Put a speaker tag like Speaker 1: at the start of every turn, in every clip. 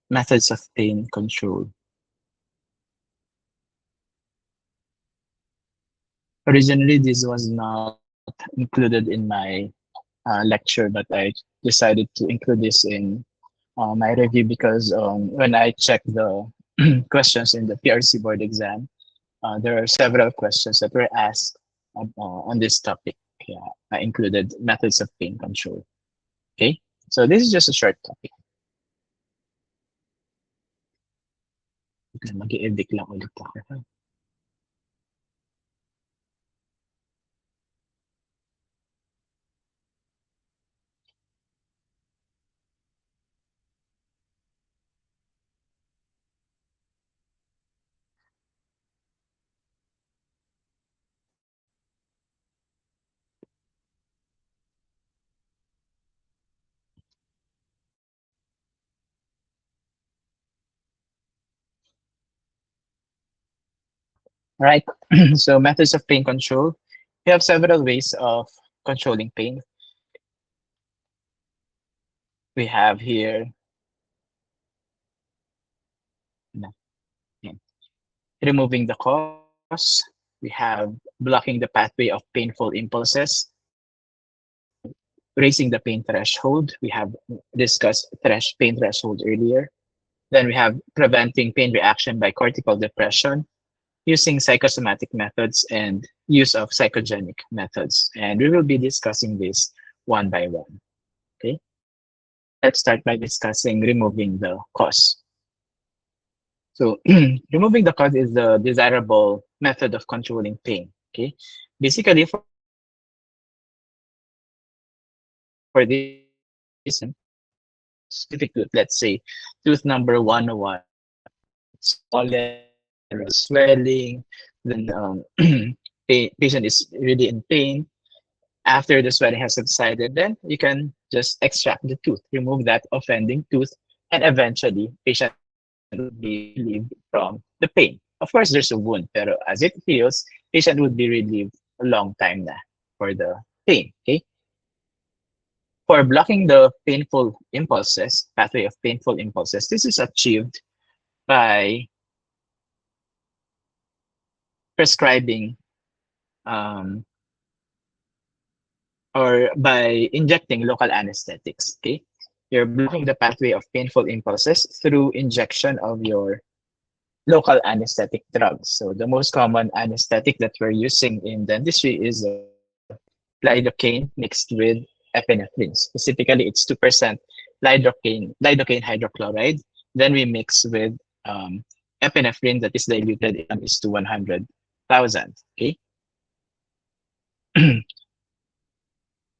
Speaker 1: Methods of pain control. Originally, this was not included in my lecture, but I decided to include this in my review because when I checked the questions in the PRC board exam, there are several questions that were asked on this topic. Yeah, I included methods of pain control. Okay, so this is just a short topic. Mag-i-edit lang ulit ako. Right. So methods of pain control. We have several ways of controlling pain. We have here no, yeah, removing the cause. We have blocking the pathway of painful impulses, raising the pain threshold. We have discussed pain threshold earlier. Then we have preventing pain reaction by cortical depression, using psychosomatic methods, and use of psychogenic methods. And we will be discussing this one by one. Okay. Let's start by discussing removing the cause. So removing the cause is the desirable method of controlling pain. Okay. Basically, for this specific tooth, let's say tooth number 101, swollen, swelling, then patient is really in pain. After the swelling has subsided, then you can just extract the tooth, remove that offending tooth, and eventually patient would be relieved from the pain. Of course, there's a wound, pero as it heals, patient would be relieved a long time na for the pain. Okay. For blocking the painful impulses, pathway of painful impulses, this is achieved by prescribing um, or by injecting local anesthetics. Okay, you're blocking the pathway of painful impulses through injection of your local anesthetic drugs. So the most common anesthetic that we're using in dentistry is lidocaine mixed with epinephrine. Specifically, it's 2% lidocaine hydrochloride. Then we mix with um, epinephrine that is diluted in is to 100,000. Okay.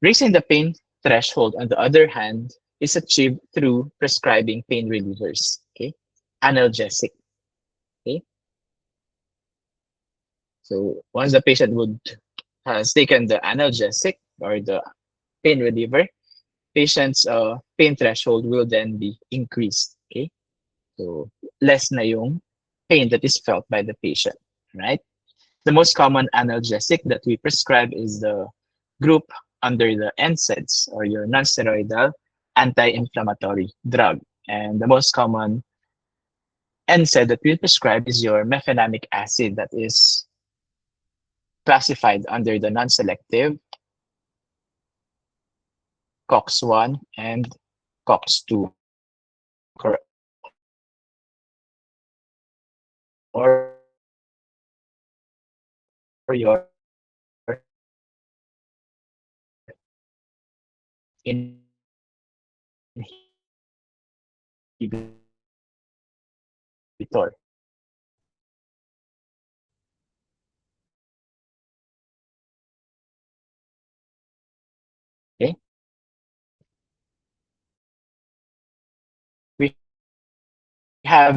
Speaker 1: Raising the pain threshold, on the other hand, is achieved through prescribing pain relievers, okay? Analgesic, okay? So once the patient has taken the analgesic or the pain reliever, patient's pain threshold will then be increased, okay? So less na yung pain that is felt by the patient, right? The most common analgesic that we prescribe is the group under the NSAIDs or your non-steroidal anti-inflammatory drug. And the most common NSAID that we prescribe is your mefenamic acid that is classified under the non-selective COX-1 and COX-2 or we have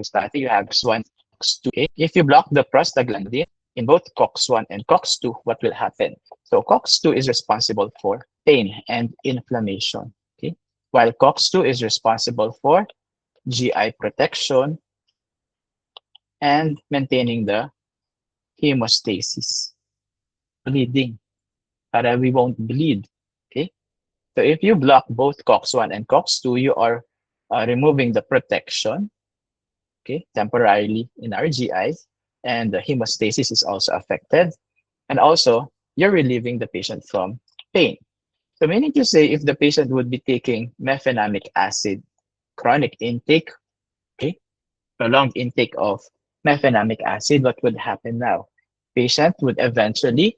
Speaker 1: study, you have COX-2. Okay, if you block the prostaglandin in both COX-1 and COX-2, what will happen? So COX-2 is responsible for pain and inflammation. Okay, while COX-2 is responsible for GI protection and maintaining the hemostasis, bleeding, para we won't bleed. Okay, so if you block both COX-1 and COX-2, you are removing the protection, okay, temporarily in our GI, and the hemostasis is also affected. And also, you're relieving the patient from pain. So meaning to say, if the patient would be taking mefenamic acid, chronic intake, okay, prolonged intake of mefenamic acid, what would happen now? Patient would eventually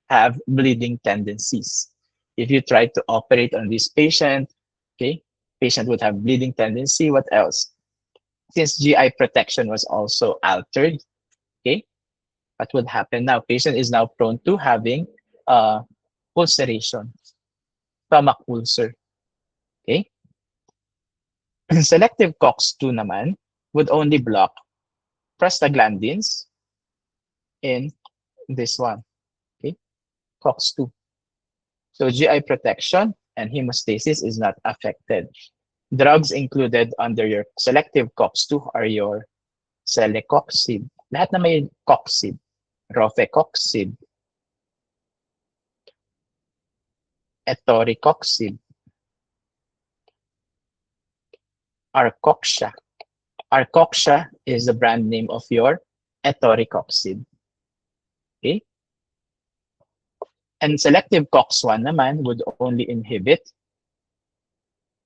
Speaker 1: have bleeding tendencies. If you try to operate on this patient, okay, patient would have bleeding tendency. What else? Since GI protection was also altered, okay, what would happen now? Patient is now prone to having ulceration, stomach ulcer, okay? Selective COX-2 naman would only block prostaglandins in this one, okay? COX-2. So GI protection and hemostasis is not affected. Drugs included under your selective COX-2 are your celecoxib. Lahat na may coxib. Rofecoxib, etoricoxib, arcoxia. Arcoxia is the brand name of your etoricoxib. Okay? And selective COX-1 naman would only inhibit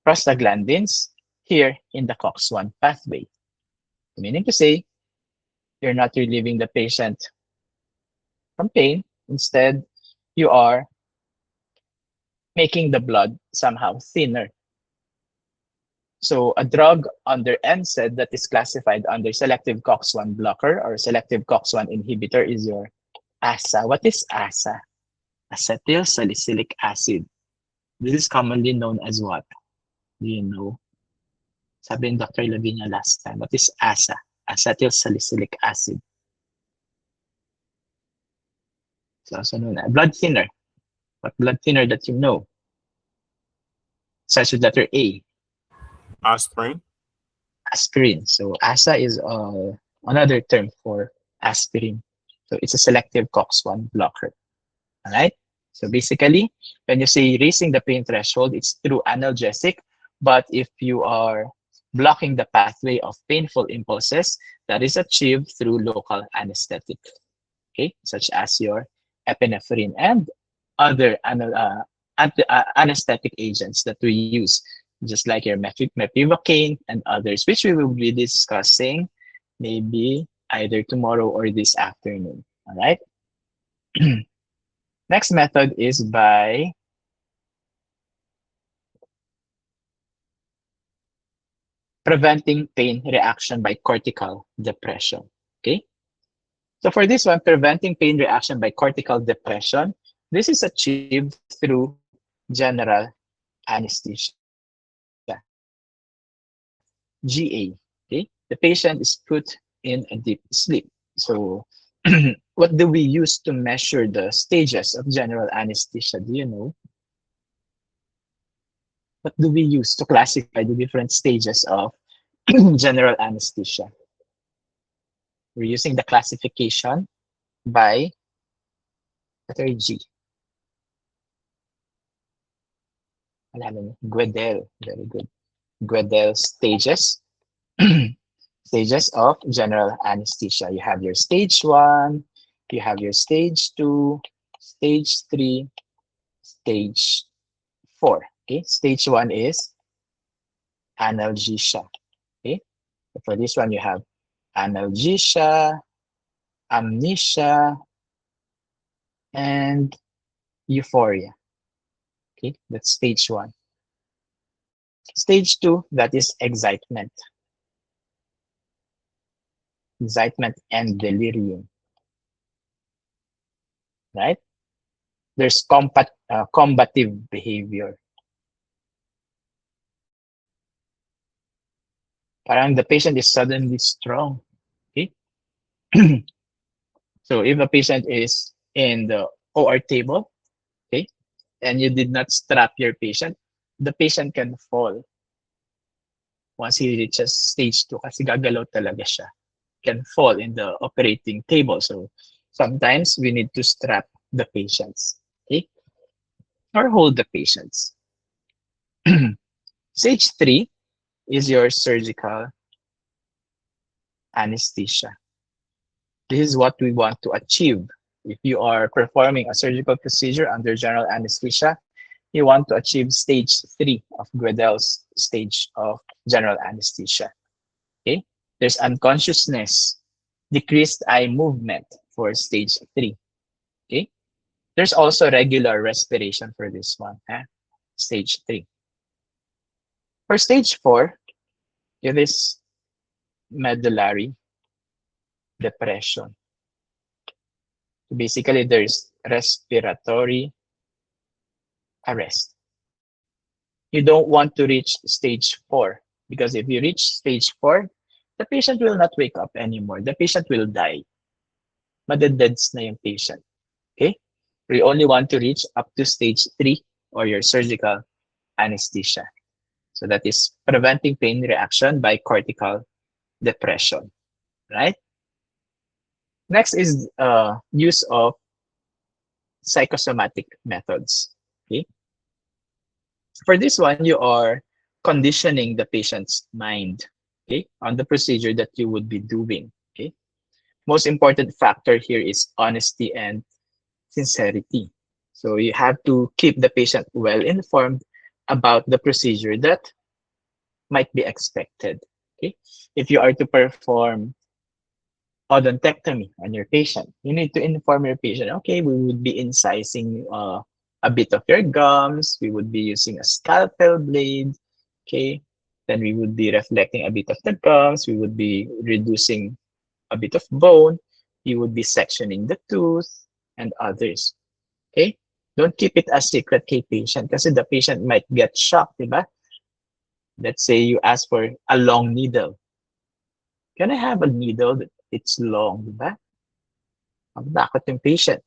Speaker 1: prostaglandins here in the COX-1 pathway. Meaning to say, you're not relieving the patient from pain. Instead, you are making the blood somehow thinner. So a drug under NSAID that is classified under selective COX-1 blocker or selective COX-1 inhibitor is your ASA. What is ASA? Acetyl salicylic acid. This is commonly known as what? Do you know? Sabi ni Dr. Lavinia last time. What is ASA? Acetyl salicylic acid. It's also known as blood thinner. What blood thinner that you know? Starts with letter A.
Speaker 2: Aspirin.
Speaker 1: Aspirin. So ASA is another term for aspirin. So it's a selective COX-1 blocker. All right. So basically, when you say raising the pain threshold, it's through analgesic. But if you are blocking the pathway of painful impulses, that is achieved through local anesthetic, okay, such as your epinephrine and other anesthetic agents that we use, just like your mepivacaine and others, which we will be discussing maybe either tomorrow or this afternoon. All right. Next method is by preventing pain reaction by cortical depression. Okay. So for this one, preventing pain reaction by cortical depression, this is achieved through general anesthesia. GA. Okay. The patient is put in a deep sleep. So what do we use to measure the stages of general anesthesia? Do you know? What do we use to classify the different stages of general anesthesia? We're using the classification by letter G. Guedel. Very good. Guedel stages. Stages of general anesthesia. You have your stage 1, you have your stage 2, stage 3, stage 4. Okay, stage 1 is analgesia. Okay, so for this one, you have analgesia, amnesia, and euphoria. Okay, that's stage 1. Stage 2, that is excitement. Excitement and delirium. Right? There's combative behavior. Parang the patient is suddenly strong. Okay? So if a patient is in the OR table, okay, and you did not strap your patient, the patient can fall once he reaches stage 2 kasi gagalaw talaga siya. Can fall in the operating table. So sometimes we need to strap the patients, okay, or hold the patients. Stage 3 is your surgical anesthesia. This is what we want to achieve. If you are performing a surgical procedure under general anesthesia, you want to achieve stage 3 of Guedel's stage of general anesthesia. Okay, there's unconsciousness, decreased eye movement for stage 3. Okay, there's also regular respiration for this one, stage 3. For stage 4, it is medullary depression. Basically, there's respiratory arrest. You don't want to reach stage 4 because if you reach stage 4, the patient will not wake up anymore. The patient will die. Madededs na yung patient. Okay? We only want to reach up to stage 3 or your surgical anesthesia. So that is preventing pain reaction by cortical depression, right? Next is use of psychosomatic methods. Okay? For this one, you are conditioning the patient's mind, okay, on the procedure that you would be doing. Okay? Most important factor here is honesty and sincerity. So you have to keep the patient well informed about the procedure that might be expected. Okay? If you are to perform odontectomy on your patient, you need to inform your patient, okay, we would be incising a bit of your gums, we would be using a scalpel blade, okay, then we would be reflecting a bit of the gums, we would be reducing a bit of bone, you would be sectioning the tooth, and others. Okay? Don't keep it a secret kay patient kasi the patient might get shocked, diba? Let's say you ask for a long needle. Can I have a needle that it's long, diba? Bakit yung patient?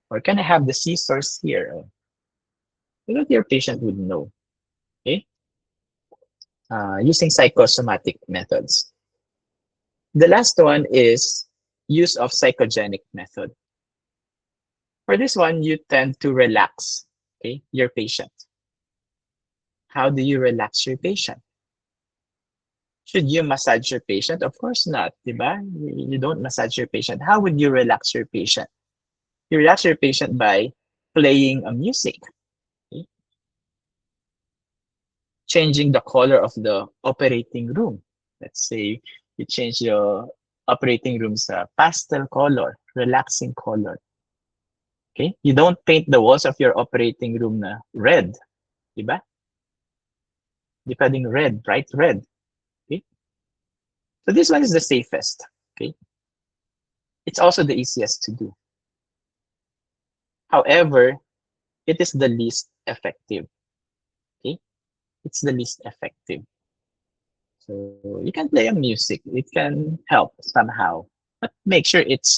Speaker 1: Or can I have the scissors here? So that your patient would know. Okay? Using psychosomatic methods. The last one is use of psychogenic method. For this one, you tend to relax, okay, your patient. How do you relax your patient? Should you massage your patient? Of course not, diba? You don't massage your patient. How would you relax your patient? You relax your patient by playing a music, okay? Changing the color of the operating room. Let's say you change your operating room's pastel color, relaxing color. Okay? You don't paint the walls of your operating room na red, diba? Depending red, bright red. Okay? So this one is the safest. Okay? It's also the easiest to do. However, it is the least effective. Okay? It's the least effective. So you can play a music. It can help somehow. But make sure it's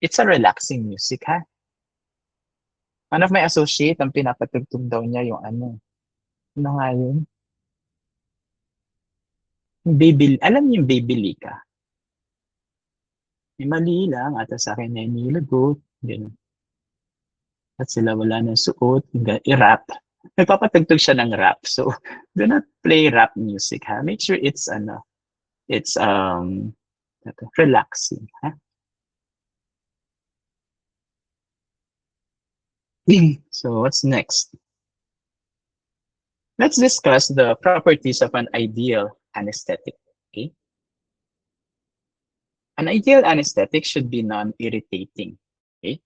Speaker 1: it's a relaxing music, ha? One of my associate, ang pinapatugtog daw niya yung ano nga yun? Baby, alam niyo yung Baby Lika? May mali lang, ata sa akin na inilagot. Ganun. At sila wala nang suot, i-rap. Nagpapatugtog siya ng rap. So, do not play rap music, ha? Make sure it's, it's relaxing, ha? So, what's next? Let's discuss the properties of an ideal anesthetic, okay? An ideal anesthetic should be non-irritating, okay?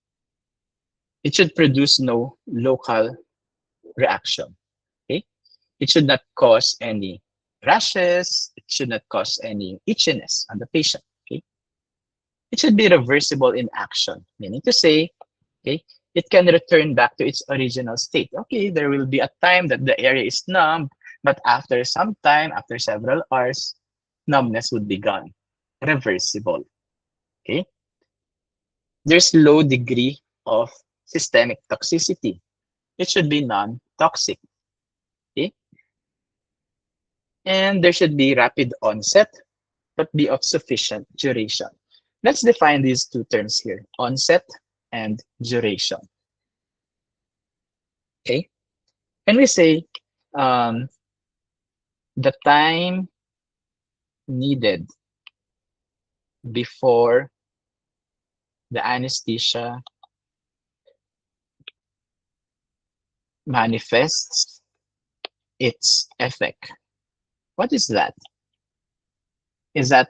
Speaker 1: It should produce no local reaction, okay? It should not cause any rashes. It should not cause any itchiness on the patient, okay? It should be reversible in action, meaning to say, okay, it can return back to its original state. Okay, there will be a time that the area is numb, but after some time, after several hours, numbness would be gone. Reversible, okay? There's low degree of systemic toxicity. It should be non-toxic, okay? And there should be rapid onset, but be of sufficient duration. Let's define these two terms here, onset and duration. Okay, when we say um, the time needed before the anesthesia manifests its effect. What is that? Is that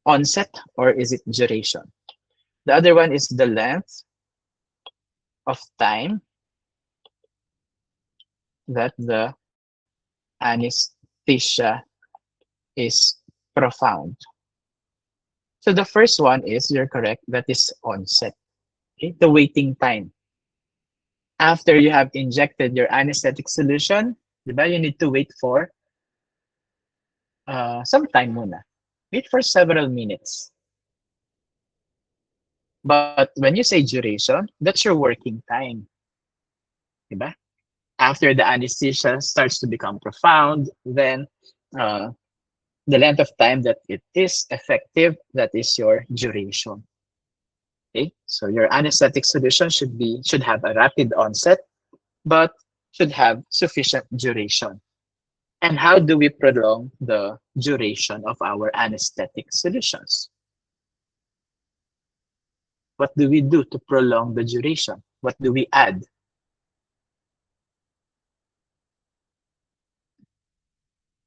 Speaker 1: onset or is it duration? The other one is the length of time that the anesthesia is profound. So the first one is, you're correct, that is onset. Okay? The waiting time. After you have injected your anesthetic solution, diba, you need to wait for some time muna. Wait for several minutes. But when you say duration, that's your working time. Diba? After the anesthesia starts to become profound, then uh, the length of time that it is effective, that is your duration. Okay, so your anesthetic solution should have a rapid onset, but should have sufficient duration. And how do we prolong the duration of our anesthetic solutions? What do we do to prolong the duration? What do we add?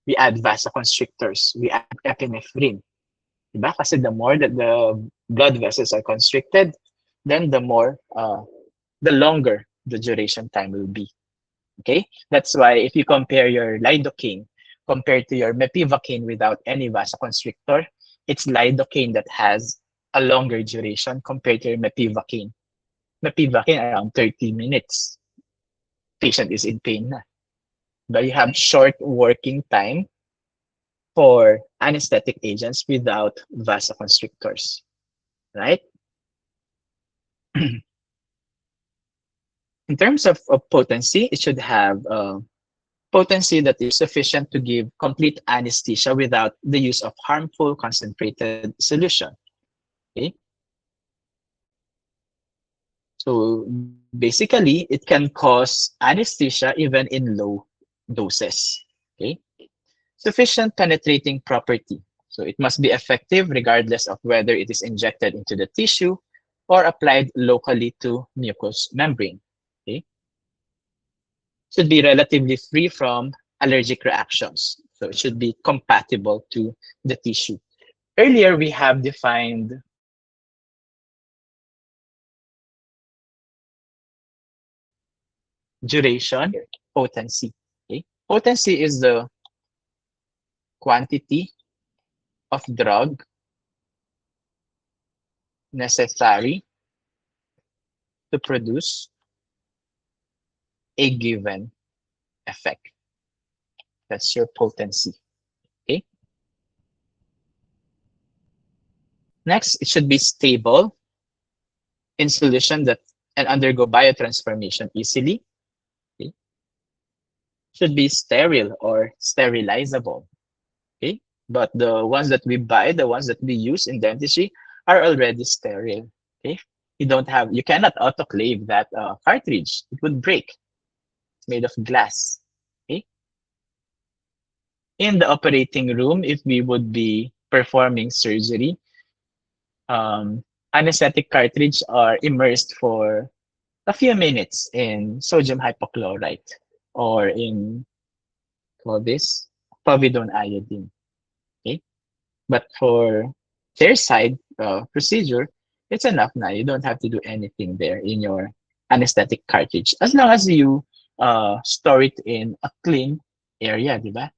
Speaker 1: We add vasoconstrictors. We add epinephrine. Diba? Kasi the more that the blood vessels are constricted, then the longer the duration time will be. Okay? That's why if you compare your lidocaine compared to your mepivacaine without any vasoconstrictor, it's lidocaine that has a longer duration compared to your mepivacaine. Mepivacaine around 30 minutes. Patient is in pain na. But you have short working time for anesthetic agents without vasoconstrictors, right? In terms of potency, it should have potency that is sufficient to give complete anesthesia without the use of harmful concentrated solution. Okay? So basically, it can cause anesthesia even in low doses. Okay? Sufficient penetrating property. So it must be effective regardless of whether it is injected into the tissue or applied locally to mucous membrane. Okay? Should be relatively free from allergic reactions. So it should be compatible to the tissue. Earlier, we have defined duration, potency. Okay? Potency is the quantity of drug necessary to produce a given effect. That's your potency. Okay. Next, it should be stable in solution that and undergo biotransformation easily. Okay. Should be sterile or sterilizable. Okay. But the ones that we buy, the ones that we use in dentistry, are already sterile. Okay. You cannot autoclave that cartridge. It would break. It's made of glass. Okay. In the operating room, if we would be performing surgery, anesthetic cartridge are immersed for a few minutes in sodium hypochlorite or in call this povidone iodine. Okay, but for their side procedure, it's enough now. You don't have to do anything there in your anesthetic cartridge as long as you store it in a clean area, di ba?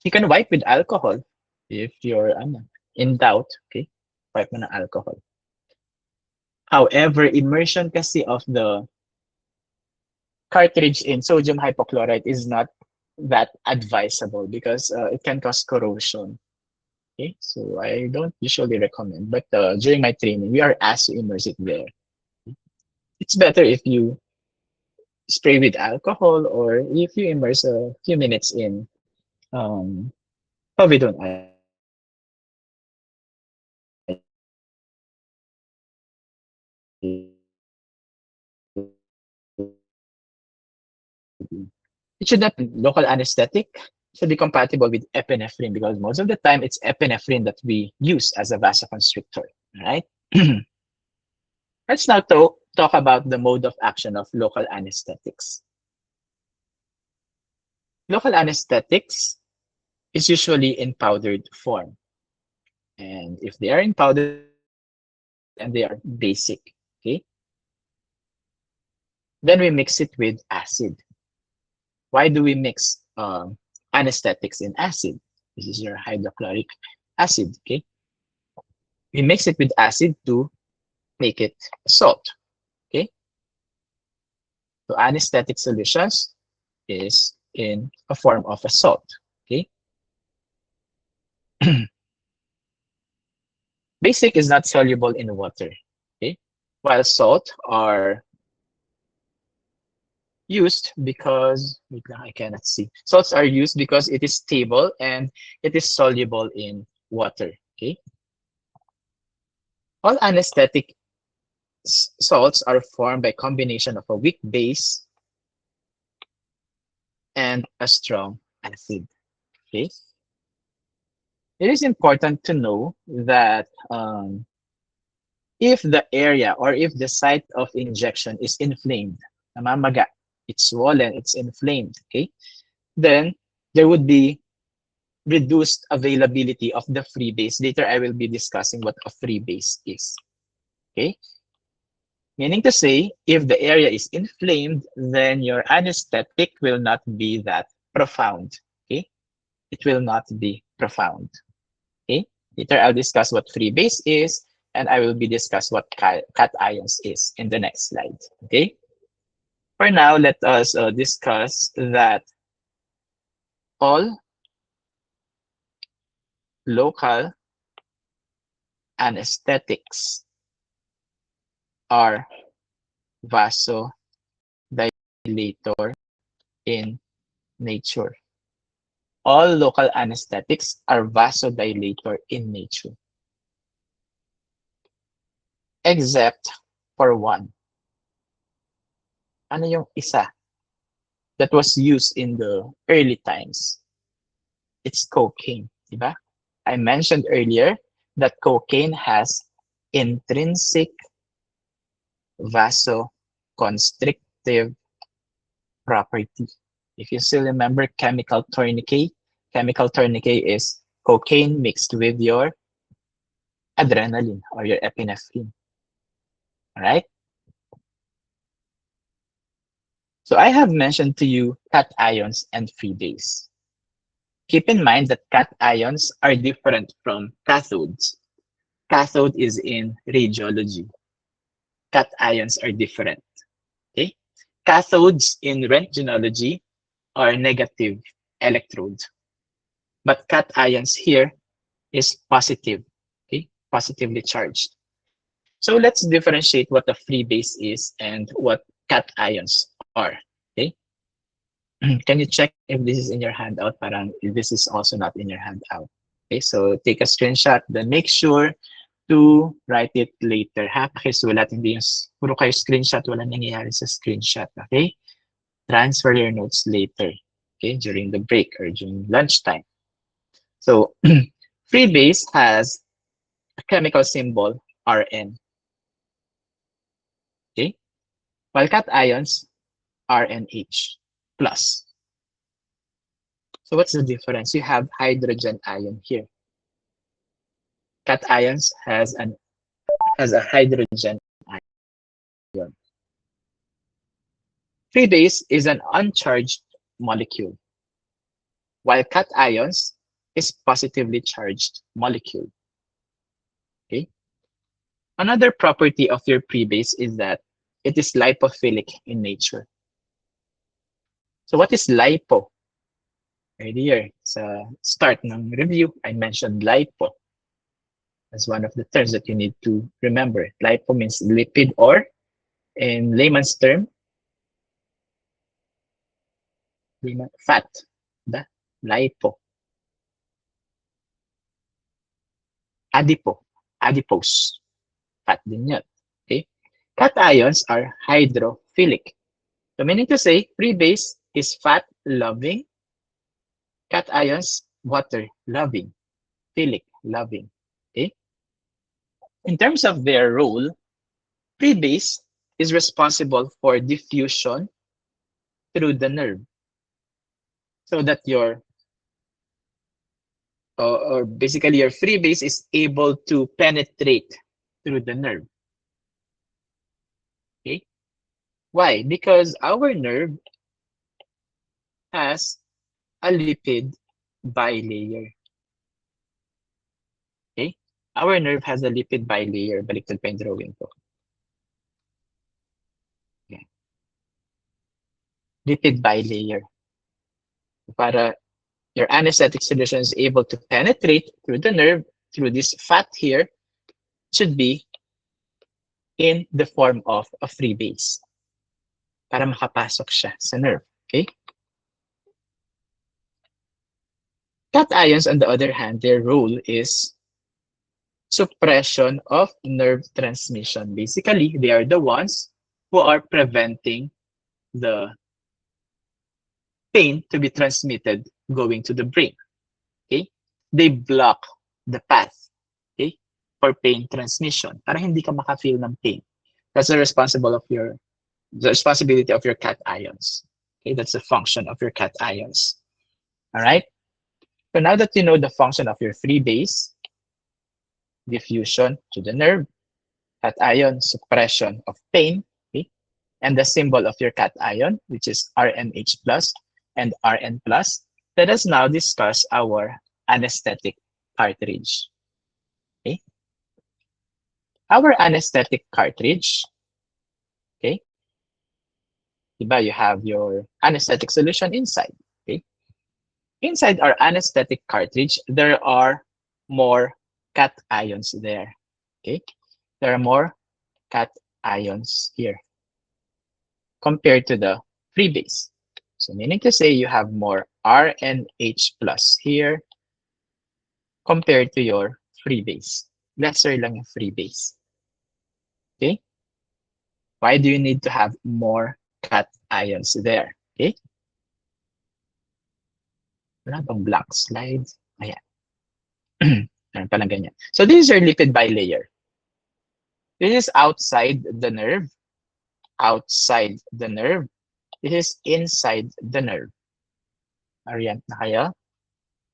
Speaker 1: You can wipe with alcohol if you're in doubt. Okay, wipe mo ng alcohol. However, immersion kasi of the cartridge in sodium hypochlorite is not that advisable because it can cause corrosion. Okay, so I don't usually recommend, but during my training, we are asked to immerse it there. It's better if you spray with alcohol or if you immerse a few minutes in um, povidone It should not be local anesthetic. It should be compatible with epinephrine because most of the time it's epinephrine that we use as a vasoconstrictor. All right. Let's now talk about the mode of action of local anesthetics. Local anesthetics is usually in powdered form. And if they are in powdered and they are basic, okay, then we mix it with acid. Why do we mix anesthetics in acid? This is your hydrochloric acid, okay? We mix it with acid to make it salt, okay? So anesthetic solutions is in a form of a salt, okay? Basic is not soluble in water, okay? While salt are used because, wait lang, I cannot see. Salts are used because it is stable and it is soluble in water, okay? All anesthetic salts are formed by combination of a weak base and a strong acid, okay? It is important to know that if the area or if the site of injection is inflamed, namamaga, it's swollen, it's inflamed, okay? Then there would be reduced availability of the free base. Later, I will be discussing what a free base is, okay? Meaning to say, if the area is inflamed, then your anesthetic will not be that profound, okay? It will not be profound, okay? Later, I'll discuss what free base is, and I will be discuss what cations is in the next slide, okay? For now, let us discuss that all local anesthetics are vasodilator in nature. All local anesthetics are vasodilator in nature, except for one. Ano yung isa that was used in the early times? It's cocaine, diba? I mentioned earlier that cocaine has intrinsic vasoconstrictive property. If you still remember chemical tourniquet is cocaine mixed with your adrenaline or your epinephrine. All right? So I have mentioned to you cations and free base. Keep in mind that cations are different from cathodes. Cathode is in radiology. Cations are different. Okay? Cathodes in röntgenology are negative electrodes. But cations here is positive, okay? Positively charged. So let's differentiate what a free base is and what cations are, okay? Can you check if this is in your handout? Parang this is also not in your handout. Okay, so take a screenshot, then make sure to write it later, ha? Pakisulat, hindi yung puro kayo screenshot, wala nangyayari sa screenshot, okay? Transfer your notes later, okay, during the break or during lunchtime. So free base has a chemical symbol Rn, okay? While cations, RNH plus. So what's the difference? You have hydrogen ion here. Cations has a hydrogen ion. Free base is an uncharged molecule, while cations is positively charged molecule. Okay. Another property of your free base is that it is lipophilic in nature. So what is lipo? Earlier, sa start ng review, I mentioned lipo as one of the terms that you need to remember. Lipo means lipid, or in layman's term, fat. The lipo. Adipose. Fat din yun. Okay? Cations are hydrophilic. So meaning to say, free base is fat loving, cations water loving, phthalic loving. Okay. In terms of their role, free base is responsible for diffusion through the nerve, so that your or basically your free base is able to penetrate through the nerve. Okay. Why? Because our nerve has a lipid bilayer. Okay? Our nerve has a lipid bilayer. Baliktad pa yung drawing ko. Okay. Lipid bilayer. Para your anesthetic solution is able to penetrate through the nerve, through this fat here, should be in the form of a free base. Para makapasok siya sa nerve. Okay? Cations, on the other hand, their role is suppression of nerve transmission. Basically, they are the ones who are preventing the pain to be transmitted going to the brain. Okay? They block the path, okay, for pain transmission. Para hindi ka maka-feel ng pain. That's the responsibility of your cations. Okay, that's the function of your cations. All right. So now that you know the function of your free base, diffusion to the nerve, cation, suppression of pain, okay, and the symbol of your cation, which is RNH plus and Rn plus, let us now discuss our anesthetic cartridge. Okay. Our anesthetic cartridge, okay, diba, you have your anesthetic solution inside. Okay. Inside our anesthetic cartridge, there are more cations there. Okay. There are more cations here compared to the free base. So meaning to say you have more RNH plus here compared to your free base. Lesser lang yung free base. Okay? Why do you need to have more cations there? Okay? Wala bang blank slide? Ayan. Ayan palang ganyan. So this is your lipid bilayer. This is outside the nerve. Outside the nerve. This is inside the nerve. Orient na kayo?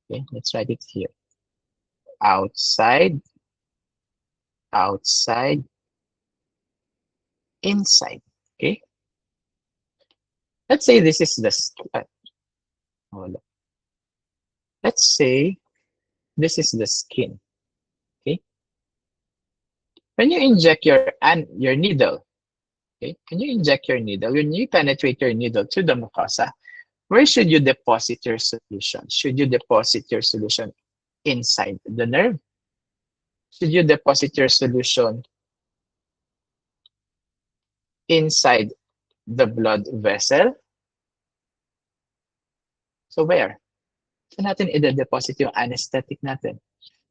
Speaker 1: Okay, let's write it here. Outside, outside, inside. Okay. Let's say this is the let's say this is the skin. Okay. When you inject your needle, okay, when you inject your needle, when you penetrate your needle to the mucosa, where should you deposit your solution? Should you deposit your solution inside the nerve? Should you deposit your solution inside the blood vessel? So where? Saan natin i-deposit yung anesthetic natin?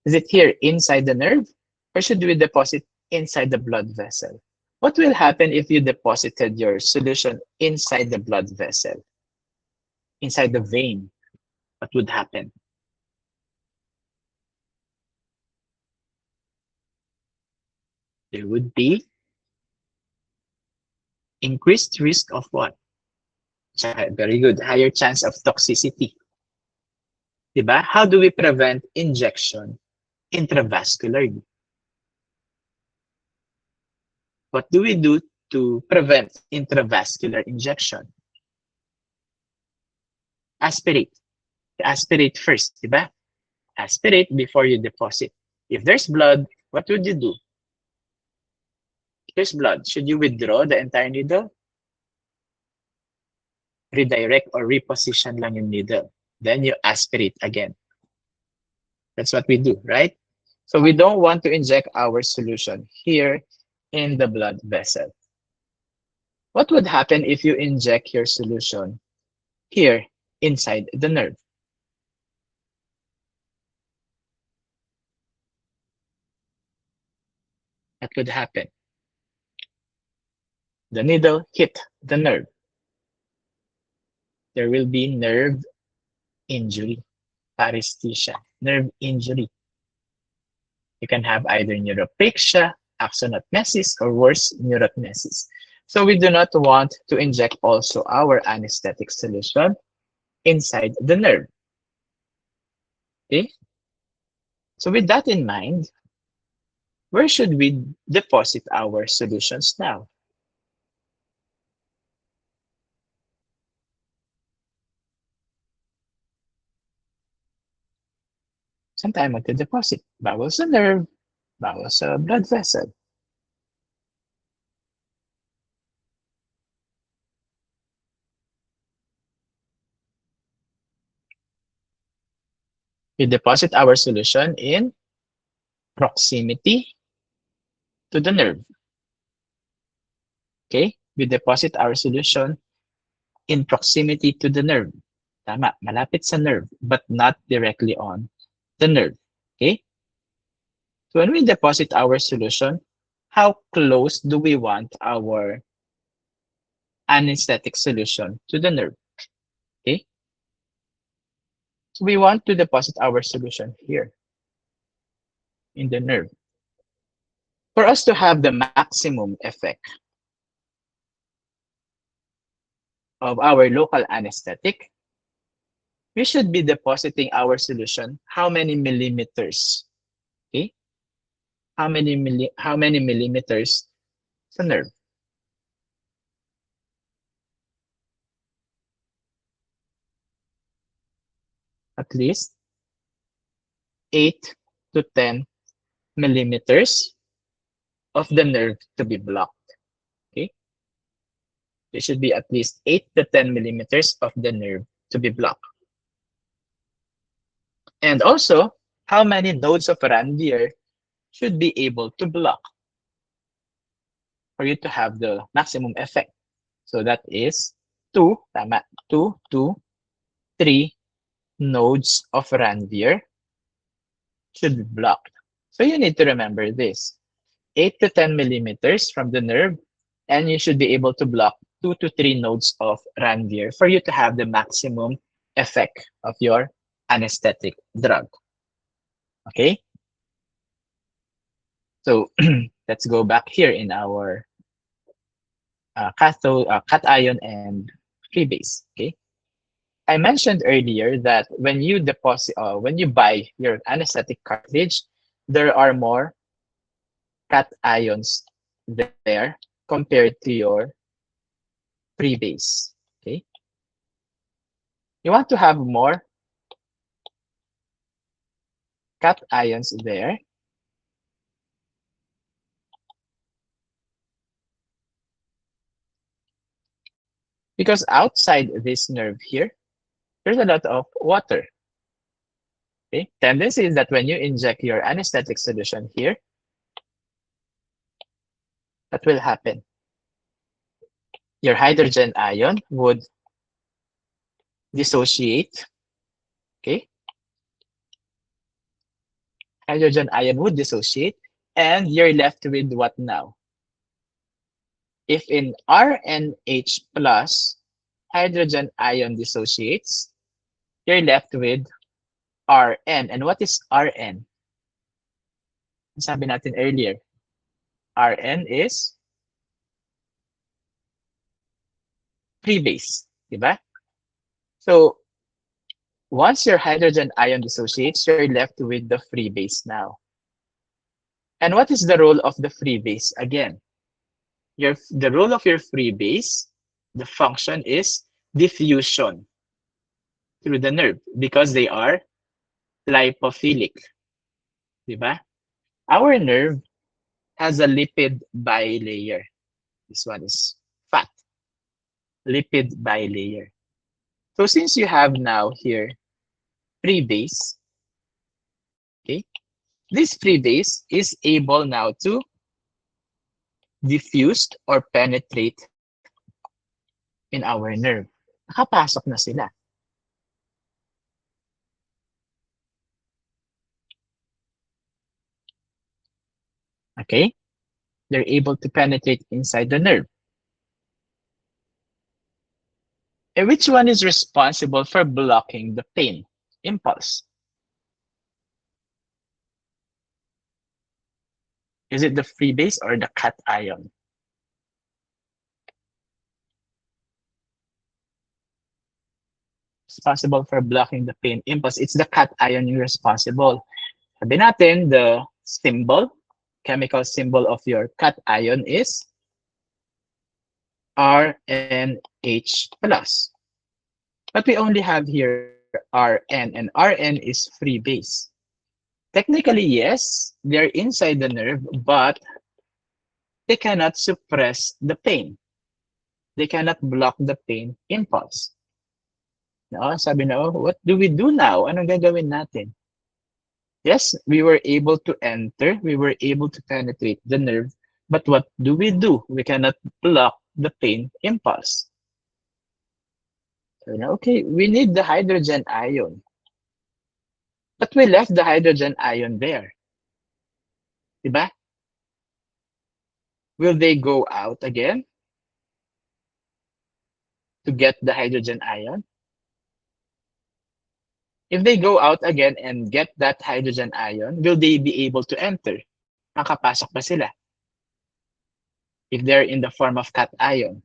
Speaker 1: Is it here inside the nerve? Or should we deposit inside the blood vessel? What will happen if you deposited your solution inside the blood vessel? Inside the vein? What would happen? There would be increased risk of what? Very good. Higher chance of toxicity. Diba? How do we prevent injection intravascularly? What do we do to prevent intravascular injection? Aspirate. Aspirate first, diba? Aspirate before you deposit. If there's blood, what would you do? If there's blood, should you withdraw the entire needle? Redirect or reposition lang yung needle. Then you aspirate again. That's what we do, right? So we don't want to inject our solution here in the blood vessel. What would happen if you inject your solution here inside the nerve? What could happen? The needle hit the nerve. there will be nerve injury, paresthesia, nerve injury. You can have either neuropexia, axonotmesis, or worse, neurotmesis. So we do not want to inject also our anesthetic solution inside the nerve. Okay? So with that in mind, where should we deposit our solutions now? Saan tayo magde-deposit? Bawal sa nerve, bawal sa blood vessel. We deposit our solution in proximity to the nerve. Okay? We deposit our solution in proximity to the nerve. Tama, malapit sa nerve, but not directly on the nerve. Okay? So when we deposit our solution, how close do we want our anesthetic solution to the nerve? Okay? So we want to deposit our solution here in the nerve. For us to have the maximum effect of our local anesthetic, we should be depositing our solution how many millimeters? Okay? How many millimeters sa nerve? At least 8 to 10 millimeters of the nerve to be blocked. Okay? It should be at least 8 to 10 millimeters of the nerve to be blocked. And also, how many nodes of Ranvier should be able to block for you to have the maximum effect? So that is 2, tama, 2 to 3 nodes of Ranvier should be blocked. So you need to remember this. 8 to 10 millimeters from the nerve, and you should be able to block 2 to 3 nodes of Ranvier for you to have the maximum effect of your anesthetic drug. Okay? So let's go back here in our cation and freebase. Okay? I mentioned earlier that when you when you buy your anesthetic cartridge, there are more cations there compared to your freebase. Okay, you want to have more cations there because outside this nerve here, there's a lot of water. Okay, tendency is that when you inject your anesthetic solution here, that will happen. Your hydrogen ion would dissociate. Okay, hydrogen ion would dissociate, and you're left with what now? If in RNH plus hydrogen ion dissociates, you're left with Rn. And what is Rn? Sabi natin earlier, Rn is free base, diba? So once your hydrogen ion dissociates, you're left with the free base now. And what is the role of the free base? Again, the role of your free base, the function is diffusion through the nerve because they are lipophilic. Diba? Our nerve has a lipid bilayer. This one is fat. Lipid bilayer. So since you have now here free base, okay, this free base is able now to diffuse or penetrate in our nerve. Nakapasok na sila. Okay? They're able to penetrate inside the nerve. And which one is responsible for blocking the pain impulse? Is it the free base or the cation? Responsible for blocking the pain impulse. It's the cation yung responsible. Sabi natin, the symbol, chemical symbol of your cation is RNH plus. But we only have here Rn, and Rn is free base. Technically, yes, they're inside the nerve, but they cannot suppress the pain. They cannot block the pain impulse. No, sabi na, oh, what do we do now? Anong gagawin natin? Yes, we were able to enter, we were able to penetrate the nerve, but what do? We cannot block the pain impulse. So, okay, we need the hydrogen ion, but we left the hydrogen ion there. Diba? Will they go out again to get the hydrogen ion? If they go out again and get that hydrogen ion, will they be able to enter? Makapasok ba sila? If they're in the form of cation.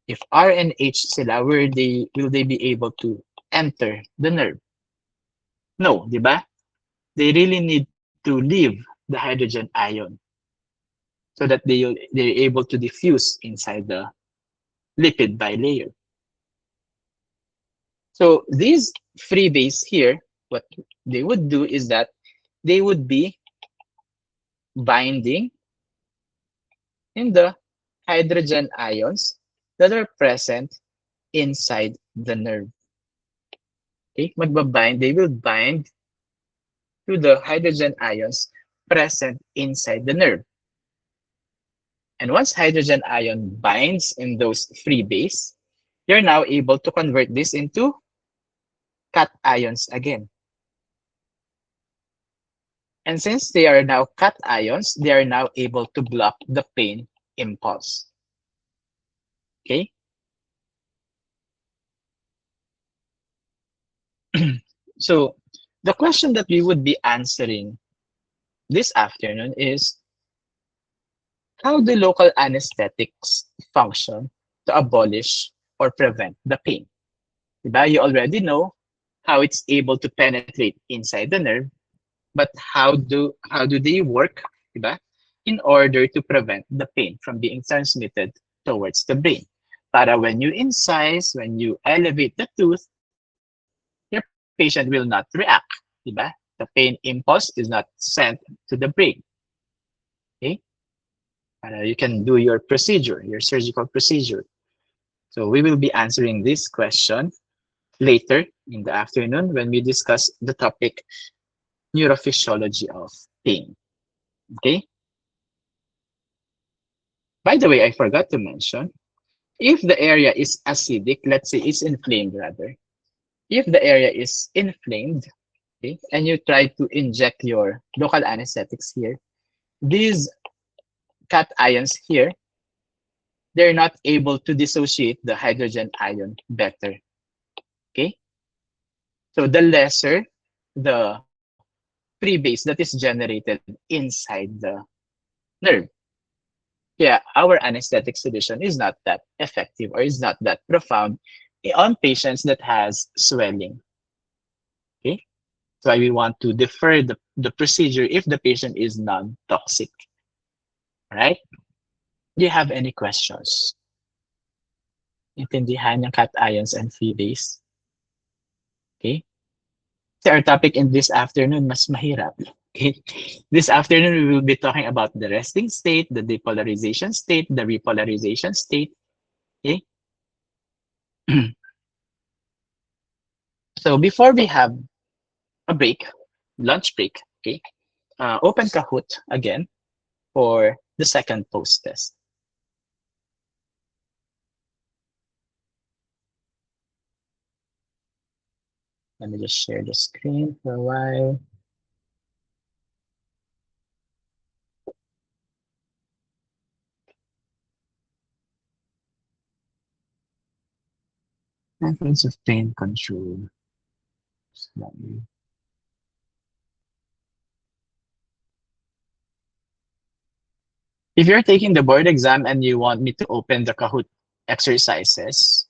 Speaker 1: If R and H sila, will they be able to enter the nerve? No, di ba? They really need to leave the hydrogen ion so that they're able to diffuse inside the lipid bilayer. So these free base here, what they would do is that they would be binding in the hydrogen ions that are present inside the nerve. Okay, they will bind to the hydrogen ions present inside the nerve. And once hydrogen ion binds in those free base, you're now able to convert this into cations again. And since they are now cations, they are now able to block the pain impulse. Okay? So the question that we would be answering this afternoon is, how do local anesthetics function to abolish or prevent the pain? Diba? You already know how it's able to penetrate inside the nerve, but how do they work, diba? In order to prevent the pain from being transmitted towards the brain. Para when you incise, when you elevate the tooth, your patient will not react, diba? The pain impulse is not sent to the brain. Okay? You can do your procedure, your surgical procedure. So we will be answering this question later in the afternoon when we discuss the topic neurophysiology of pain. Okay? By the way, I forgot to mention, if the area is acidic, let's say it's inflamed rather, if the area is inflamed, okay, and you try to inject your local anesthetics here, these cations here, they're not able to dissociate the hydrogen ion better. Okay? So the lesser the free base that is generated inside the nerve, yeah, our anesthetic solution is not that effective or is not that profound on patients that has swelling. Okay, so we want to defer the procedure if the patient is non-toxic. Right? Do you have any questions? Intindihan yung cations and free base? Okay? So our topic in this afternoon mas mahirap. Okay? This afternoon, we will be talking about the resting state, the depolarization state, the repolarization state. Okay? So before we have a break, lunch break, okay, open Kahoot again for the second post test. Let me just share the screen for a while. Methods of pain control. Slowly. If you're taking the board exam and you want me to open the Kahoot exercises,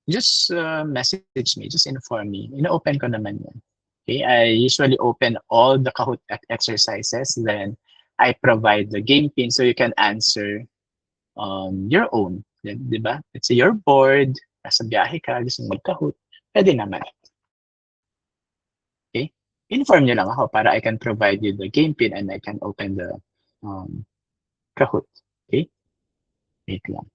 Speaker 1: just message me, just inform me. Ino-open ko naman yan. Okay, I usually open all the Kahoot exercises, then I provide the game pin so you can answer your own. Di ba? Let's say you're bored, nasa biyahe ka, gusto mo mag-Kahoot, pwede naman. Okay? Inform nyo lang ako para I can provide you the game pin and I can open the Kahoot. Okay? Wait lang.